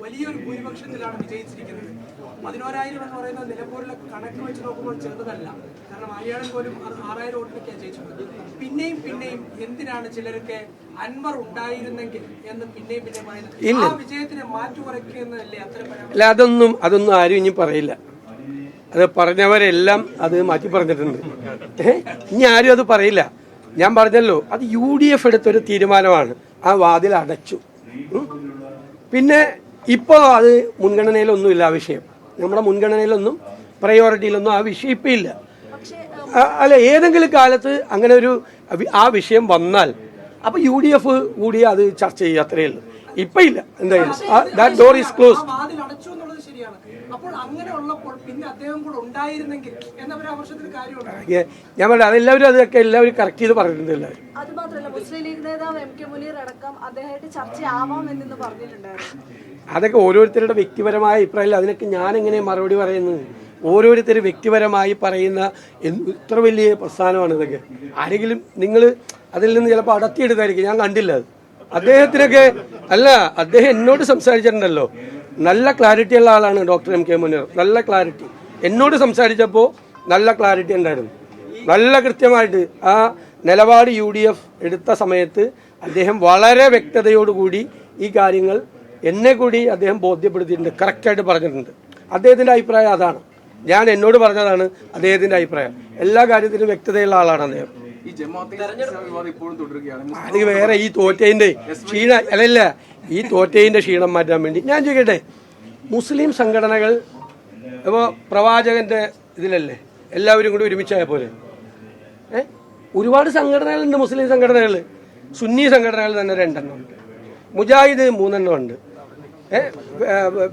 വലിയൊരു ഭൂരിപക്ഷത്തിലാണ് വിജയിച്ചിരിക്കുന്നത്. 11,000 എന്ന് പറയുന്നത് നിലമ്പൂരിലെ കണക്ക് വെച്ച് നോക്കുമ്പോൾ ചെറുതല്ല. കാരണം അയാളിൽ പോലും 6,000 വോട്ടിനൊക്കെയാണ് ജയിച്ചത്. പിന്നെയും എന്തിനാണ് ചിലർക്ക് അൻവർ ഉണ്ടായിരുന്നെങ്കിൽ എന്ന് പിന്നെയും പറയുന്നത്? ആ വിജയത്തിനെ മാറ്റുകുറയ്ക്കുന്നതല്ലേ അത്തരം? അല്ല, അതൊന്നും ആരും ഇനി പറയില്ല. അത് പറഞ്ഞവരെല്ലാം അത് മാറ്റി പറഞ്ഞിട്ടുണ്ട്. ഇനി ആരും അത് പറയില്ല. ഞാൻ പറഞ്ഞല്ലോ, അത് UDF എടുത്തൊരു തീരുമാനമാണ്. ആ വാതിൽ അടച്ചു. പിന്നെ ഇപ്പോൾ അത് മുൻഗണനയിലൊന്നുമില്ല. ആ വിഷയം നമ്മുടെ മുൻഗണനയിലൊന്നും പ്രയോറിറ്റിയിലൊന്നും ആ വിഷയം ഇപ്പം ഇല്ല. അല്ല, ഏതെങ്കിലും കാലത്ത് അങ്ങനെ ആ വിഷയം വന്നാൽ അപ്പൊ UDF കൂടി അത് ചർച്ച ചെയ്യുക, അത്രയേ ഉള്ളൂ. ഇപ്പൊ ഇല്ല. എന്തായാലും ദാറ്റ് ഡോർ ഈസ് ക്ലോസ്. ഞാൻ പറഞ്ഞു, അതെല്ലാവരും അതൊക്കെ എല്ലാവരും കറക്റ്റ് ചെയ്ത് പറഞ്ഞിട്ടുണ്ട്. എല്ലാവരും അതൊക്കെ ഓരോരുത്തരുടെ വ്യക്തിപരമായ അഭിപ്രായം. അതിനൊക്കെ ഞാൻ എങ്ങനെ മറുപടി പറയുന്നത്? ഓരോരുത്തർ വ്യക്തിപരമായി പറയുന്ന ഇത്ര വലിയ പ്രസ്ഥാനമാണ് ഇതൊക്കെ. ആരെങ്കിലും നിങ്ങൾ അതിൽ നിന്ന് ചിലപ്പോൾ അടത്തിയെടുത്തായിരിക്കും. ഞാൻ കണ്ടില്ല അത്. അദ്ദേഹത്തിനൊക്കെ അല്ല, അദ്ദേഹം എന്നോട് സംസാരിച്ചിട്ടുണ്ടല്ലോ. നല്ല ക്ലാരിറ്റി ഉള്ള ആളാണ് ഡോക്ടർ MK മുനീർ. നല്ല ക്ലാരിറ്റി എന്നോട് സംസാരിച്ചപ്പോൾ നല്ല ക്ലാരിറ്റി ഉണ്ടായിരുന്നു. നല്ല കൃത്യമായിട്ട് ആ നിലപാട് UDF എടുത്ത സമയത്ത് അദ്ദേഹം വളരെ വ്യക്തതയോടുകൂടി ഈ കാര്യങ്ങൾ എന്നെ കൂടി അദ്ദേഹം ബോധ്യപ്പെടുത്തിയിട്ടുണ്ട്, കറക്റ്റായിട്ട് പറഞ്ഞിട്ടുണ്ട്. അദ്ദേഹത്തിൻ്റെ അഭിപ്രായം അതാണ്. ഞാൻ എന്നോട് പറഞ്ഞതാണ് അദ്ദേഹത്തിൻ്റെ അഭിപ്രായം. എല്ലാ കാര്യത്തിലും വ്യക്തതയുള്ള ആളാണ് അദ്ദേഹം. അത് വേറെ ഈ തോറ്റയിൻ്റെ ക്ഷീണം മാറ്റാൻ വേണ്ടി ഞാൻ ചോദിക്കട്ടെ, മുസ്ലിം സംഘടനകൾ ഇപ്പോൾ പ്രവാചകന്റെ ഇതിലല്ലേ എല്ലാവരും കൂടി ഒരുമിച്ചായ പോലെ ഒരുപാട് സംഘടനകളുണ്ട്. മുസ്ലിം സംഘടനകൾ, സുന്നി സംഘടനകൾ തന്നെ 2 എണ്ണം ഉണ്ട്, മുജാഹിദ് 3 എണ്ണം ഉണ്ട്,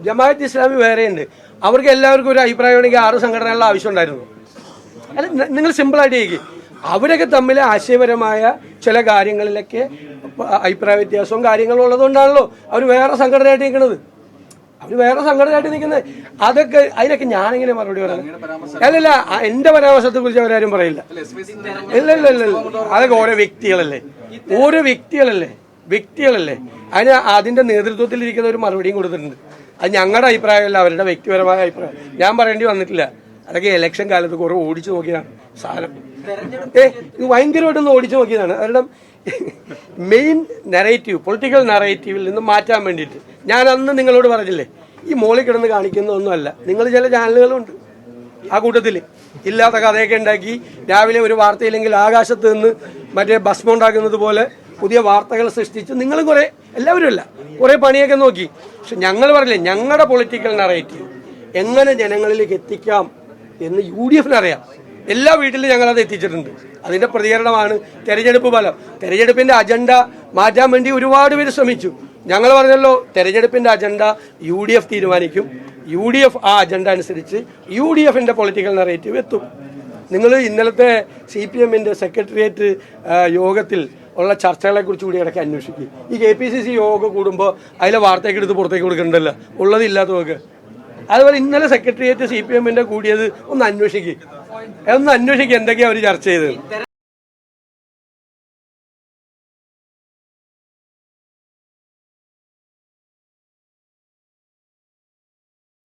ജമാഅത്ത് ഇസ്ലാമി വേറെയുണ്ട്. അവർക്ക് എല്ലാവർക്കും ഒരു അഭിപ്രായമാണെങ്കിൽ 6 സംഘടനകളുടെ ആവശ്യം ഉണ്ടായിരുന്നു. അല്ല, നിങ്ങൾ സിമ്പിളായിട്ട് ചെയ്യിക്കുക. അവരൊക്കെ തമ്മിൽ ആശയപരമായ ചില കാര്യങ്ങളിലൊക്കെ അഭിപ്രായ വ്യത്യാസവും കാര്യങ്ങളും ഉള്ളതുകൊണ്ടാണല്ലോ അവർ വേറെ സംഘടനയായിട്ട് നിൽക്കുന്നത്. അതിനൊക്കെ ഞാനിങ്ങനെ മറുപടി പറയുന്നത്? അല്ലല്ല, എന്റെ പരാമർശത്തെ കുറിച്ച് അവരാരും പറയില്ല. ഇല്ല, അതൊക്കെ ഓരോ വ്യക്തികളല്ലേ. അതിന്റെ നേതൃത്വത്തിലിരിക്കുന്ന ഒരു മറുപടിയും കൊടുത്തിട്ടുണ്ട്. അത് ഞങ്ങളുടെ അഭിപ്രായമല്ല, അവരുടെ വ്യക്തിപരമായ അഭിപ്രായം. ഞാൻ പറയേണ്ടി വന്നിട്ടില്ല. അതൊക്കെ ഇലക്ഷൻ കാലത്ത് കുറെ ഓടിച്ചു നോക്കിയതാണ് സാധനം. ഭയങ്കരമായിട്ടൊന്ന് ഓടിച്ചു നോക്കിയതാണ്. അവരുടെ മെയിൻ നറേറ്റീവ്, പൊളിറ്റിക്കൽ നറേറ്റീവിൽ നിന്ന് മാറ്റാൻ വേണ്ടിയിട്ട്. ഞാൻ അന്ന് നിങ്ങളോട് പറഞ്ഞില്ലേ, ഈ മോളിൽ കിടന്ന് കാണിക്കുന്നതൊന്നുമല്ല. നിങ്ങൾ ചില ചാനലുകളുണ്ട് ആ കൂട്ടത്തിൽ ഇല്ലാത്ത കഥയൊക്കെ ഉണ്ടാക്കി രാവിലെ ഒരു വാർത്തയില്ലെങ്കിൽ ആകാശത്ത് നിന്ന് മറ്റേ ഭസ്മം ഉണ്ടാക്കുന്നത് പോലെ പുതിയ വാർത്തകൾ സൃഷ്ടിച്ച് നിങ്ങളും കുറെ, എല്ലാവരും അല്ല, കുറെ പണിയൊക്കെ നോക്കി. പക്ഷെ ഞങ്ങൾ പറഞ്ഞില്ലേ, ഞങ്ങളുടെ പൊളിറ്റിക്കൽ നറേറ്റീവ് എങ്ങനെ ജനങ്ങളിലേക്ക് എത്തിക്കാം എന്ന് UDF-ന് എല്ലാ വീട്ടിലും ഞങ്ങളത് എത്തിച്ചിട്ടുണ്ട്. അതിന്റെ പ്രതികരണമാണ് തെരഞ്ഞെടുപ്പ് ഫലം. തെരഞ്ഞെടുപ്പിന്റെ അജണ്ട മാറ്റാൻ വേണ്ടി ഒരുപാട് പേര് ശ്രമിച്ചു. ഞങ്ങൾ പറഞ്ഞല്ലോ, തെരഞ്ഞെടുപ്പിന്റെ അജണ്ട UDF തീരുമാനിക്കും. UDF ആ അജണ്ട അനുസരിച്ച് UDF-ന്റെ പൊളിറ്റിക്കൽ നറേറ്റീവ് എത്തും. നിങ്ങൾ ഇന്നലത്തെ CPM-ന്റെ സെക്രട്ടേറിയറ്റ് യോഗത്തിൽ ഉള്ള ചർച്ചകളെ കുറിച്ച് കൂടി ഇടയ്ക്ക് അന്വേഷിക്കും. ഈ KPCC യോഗം കൂടുമ്പോൾ അതിലെ വാർത്തയൊക്കെ എടുത്ത് പുറത്തേക്ക് കൊടുക്കണ്ടല്ലോ, ഉള്ളതില്ലാത്തതൊക്കെ. അതുപോലെ ഇന്നലെ സെക്രട്ടേറിയറ്റ് CPM-ന്റെ കൂടിയത് ഒന്ന് അന്വേഷിക്കുക എന്തൊക്കെയാ അവർ ചർച്ച ചെയ്തത്.